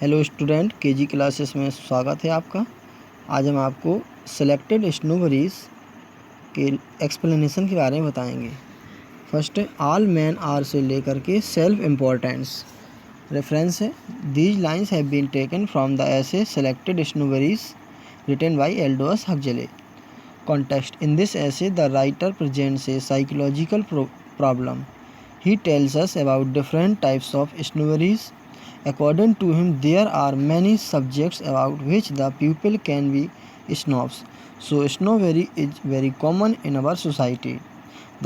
Hello student, KG classes में स्वागत है आपका। आज हम आपको सेलेक्टेड स्नोबरीज के एक्सप्लेनेशन के बारे में बताएंगे। फर्स्ट है ऑल मैन आर से लेकर के सेल्फ इम्पोर्टेंस। रेफरेंस है these lines have been taken from the essay selected snobberies written by Aldous Huxley. Context: in this essay, the writer presents a psychological problem. He tells us about different types of snobberies. According to him, there are many subjects about which the pupil can be snobs. So, snobbery is very common in our society.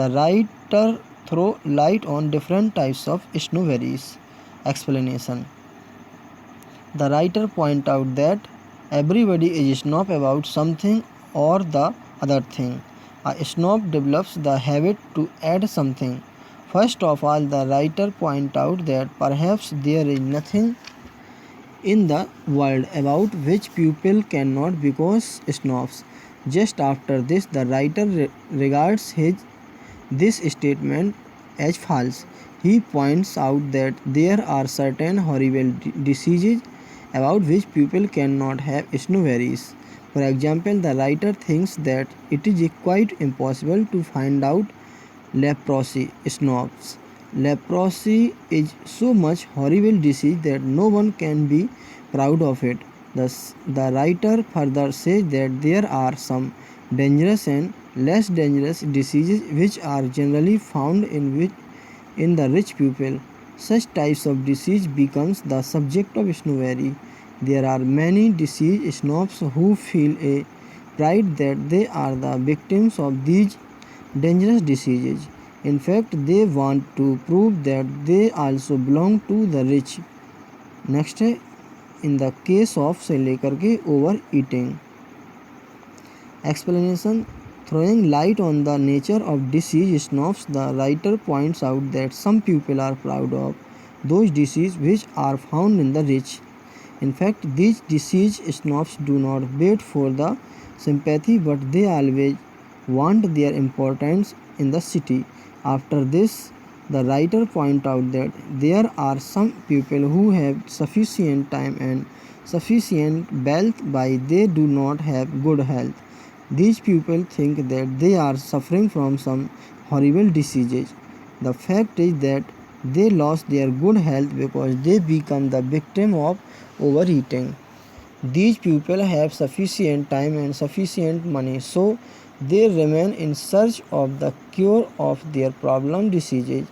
The writer throws light on different types of snobberies. Explanation: the writer points out that everybody is snob about something or the other thing. A snob develops the habit to add something. First of all, the writer points out that perhaps there is nothing in the world about which people cannot become snobs. Just after this, the writer regards this statement as false. He points out that there are certain horrible diseases about which people cannot have snowberries. For example, the writer thinks that it is quite impossible to find out leprosy snobs. Leprosy is so much horrible disease that no one can be proud of it. Thus, the writer further says that there are some dangerous and less dangerous diseases which are generally found in the rich people. Such types of disease becomes the subject of snobbery. There are many disease snobs who feel a pride that they are the victims of these dangerous diseases. In fact, they want to prove that they also belong to the rich. Next है in the case of से लेकर के overeating. Explanation: throwing light on the nature of disease snobs, the writer points out that some people are proud of those diseases which are found in the rich. In fact, these disease snobs do not wait for the sympathy, but they always want their importance in the city. After this, the writer points out that there are some people who have sufficient time and sufficient wealth, but they do not have good health. These people think that they are suffering from some horrible diseases. The fact is that they lost their good health because they become the victim of overeating. These people have sufficient time and sufficient money, so they remain in search of the cure of their problem diseases.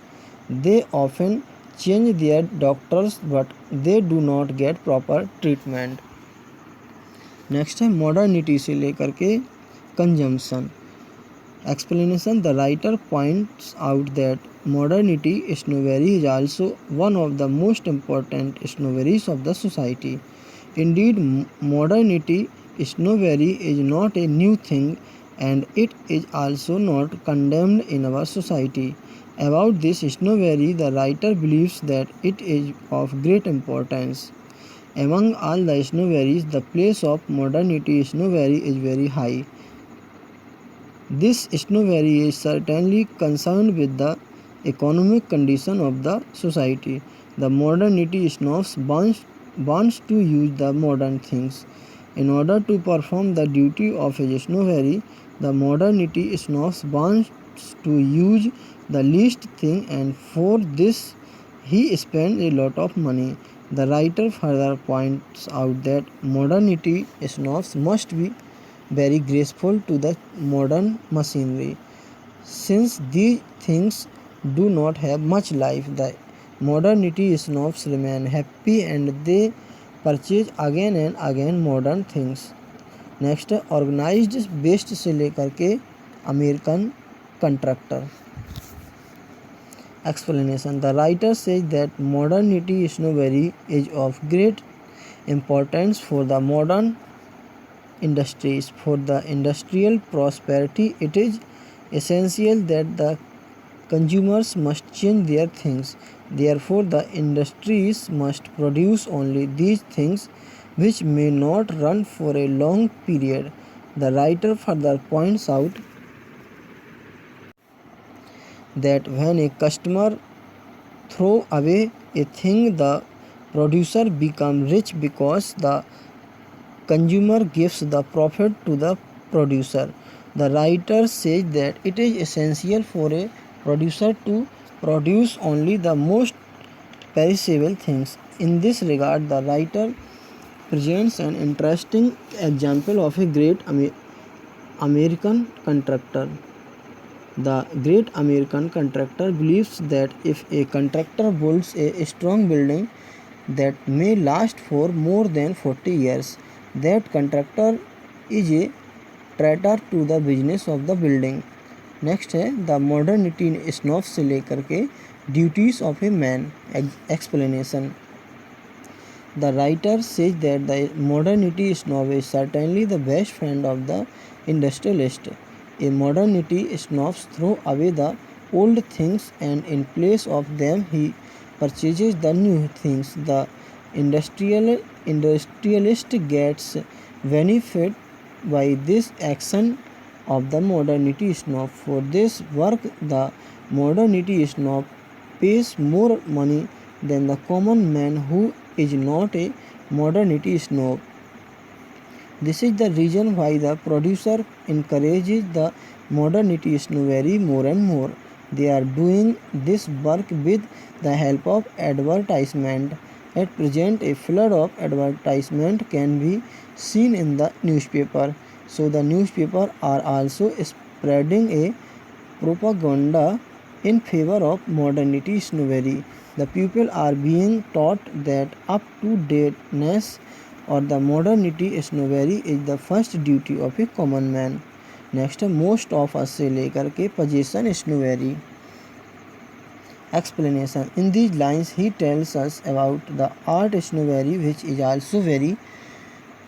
They often change their doctors, but they do not get proper treatment. Next है modernity से लेकर के consumption. Explanation: the writer points out that modernity snobbery is also one of the most important snobberies of the society. Indeed, modernity snobbery is not a new thing, and it is also not condemned in our society. About this snobbery, the writer believes that it is of great importance. Among all the snobberies, the place of modernity snobbery is very high. This snobbery is certainly concerned with the economic condition of the society. The modernity snobs wants to use the modern things. In order to perform the duty of a snobbery, the modernity snobs wants to use the least thing, and for this he spends a lot of money. The writer further points out that modernity snobs must be very graceful to the modern machinery. Since these things do not have much life, the modernity snobs remain happy and they purchase again and again modern things. Next है organised best से लेकर के American contractor. Explanation: the writer says that modernity snobbery is of great importance for the modern industries. For the industrial prosperity, it is essential that the consumers must change their things. Therefore, the industries must produce only these things which may not run for a long period. The writer further points out that when a customer throws away a thing, the producer become rich because the consumer gives the profit to the producer. The writer says that it is essential for a producer to produce only the most perishable things. In this regard, the writer presents an interesting example of a great American contractor. The great American contractor believes that if a contractor builds a strong building that may last for more than 40 years, that contractor is a traitor to the business of the building. Next है the modernity snob से लेकर के duties of a man explanation. The writer says that the modernity snob is certainly the best friend of the industrialist. A modernity snobs throw away the old things and in place of them he purchases the new things. The industrialist gets benefit by this action of the modernity snob. For this work, the modernity snob pays more money than the common man who is not a modernity snob. This is the reason why the producer encourages the modernity snobbery more and more. They are doing this work with the help of advertisement. At present, a flood of advertisement can be seen in the newspaper. So the newspaper are also spreading a propaganda in favor of modernity snobbery. The people are being taught that up-to-dateness or the modernity snobbery is the first duty of a common man. Next, most of us से लेकर के possession snobbery. Explanation. In these lines, he tells us about the art snobbery, which is also very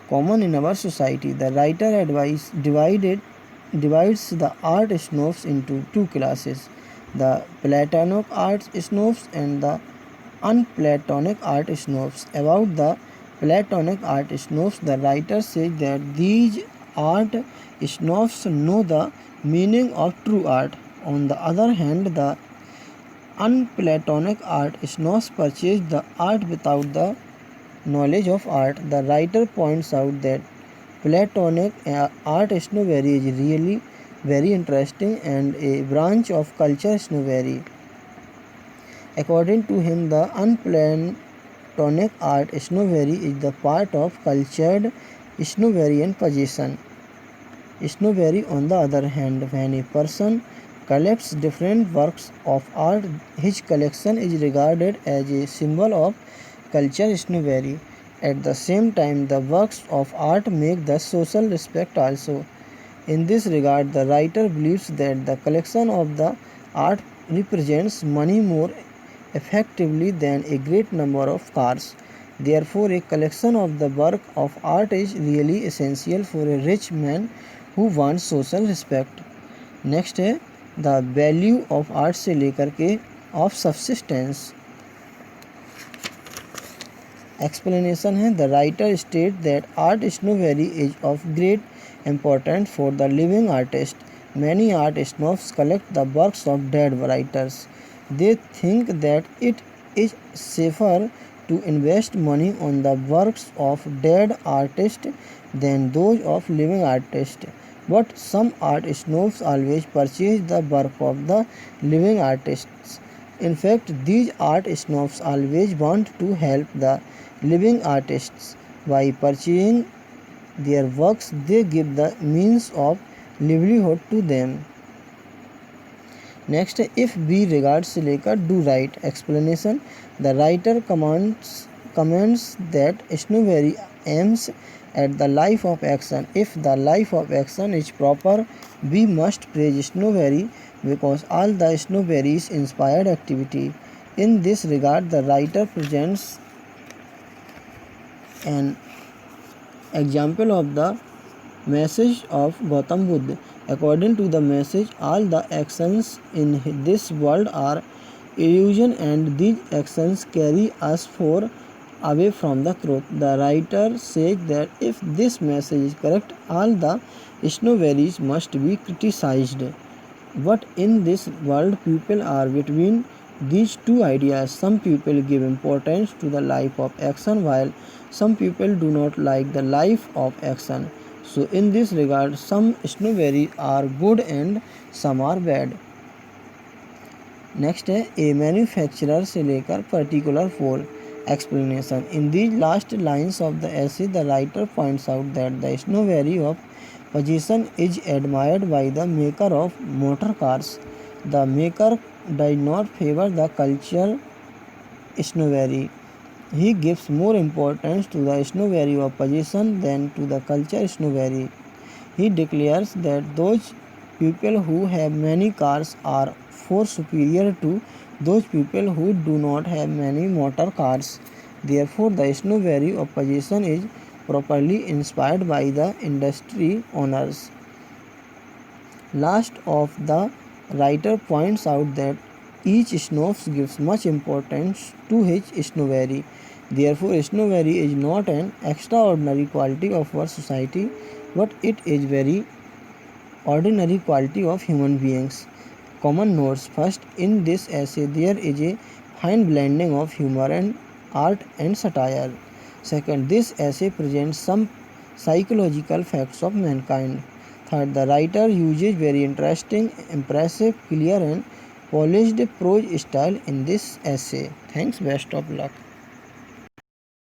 common in our society. The writer divides the art snobs into two classes: the Platonic art snobs and the unplatonic art snobs. About the Platonic art snobs, the writer says that these art snobs know the meaning of true art. On the other hand, the unplatonic art snobs purchase the art without the knowledge of art. The writer points out that Platonic art snobbery is really very interesting and a branch of culture snobbery. According to him, the unplatonic art snobbery is the part of cultured snobbery and possession snobbery. On the other hand, when a person collects different works of art, his collection is regarded as a symbol of culture snobbery. At the same time, the works of art make the social respect also. In this regard, the writer believes that the collection of the art represents money more effectively than a great number of cars. Therefore, a collection of the work of art is really essential for a rich man who wants social respect. Next है the value of art से लेकर के of subsistence. Explanation है the writer state that art snobbery is of great importance for the living artist. Many art snobs collect the works of dead writers. They think that it is safer to invest money on the works of dead artists than those of living artists. But some art snobs always purchase the work of the living artists. In fact, these art snobs always want to help the living artists. By purchasing their works, they give the means of livelihood to them. Next if B regard से लेकर do right. Explanation the writer comments that snobbery aims at the life of action. If the life of action is proper, we must praise snobbery because all the snobbery is inspired activity. In this regard, the writer presents an example of the message of Gautam Buddha. According to the message, all the actions in this world are illusion and these actions carry us far away from the truth. The writer says that if this message is correct, all the snobberies must be criticized. But in this world, people are between these two ideas. Some people give importance to the life of action while some people do not like the life of action. So in this regard, some snowberries are good and some are bad. Next है ए manufacturer से लेकर particular four explanation in the last lines of the essay the writer points out that the snowberry of possession is admired by the maker of motor cars. The maker does not favor the culture snowberry. He gives more importance to the snowberry of possession than to the culture snowberry. He declares that those people who have many cars are far superior to those people who do not have many motor cars. Therefore, the snowberry of possession is properly inspired by the industry owners. Last of the writer points out that each snob gives much importance to his snowberry. Therefore, snowberry is not an extraordinary quality of our society, but it is very ordinary quality of human beings. Common notes. First, in this essay there is a fine blending of humor and art and satire. Second, this essay presents some psychological facts of mankind. Third, the writer uses very interesting, impressive, clear and polished prose style in this essay. Thanks, best of luck.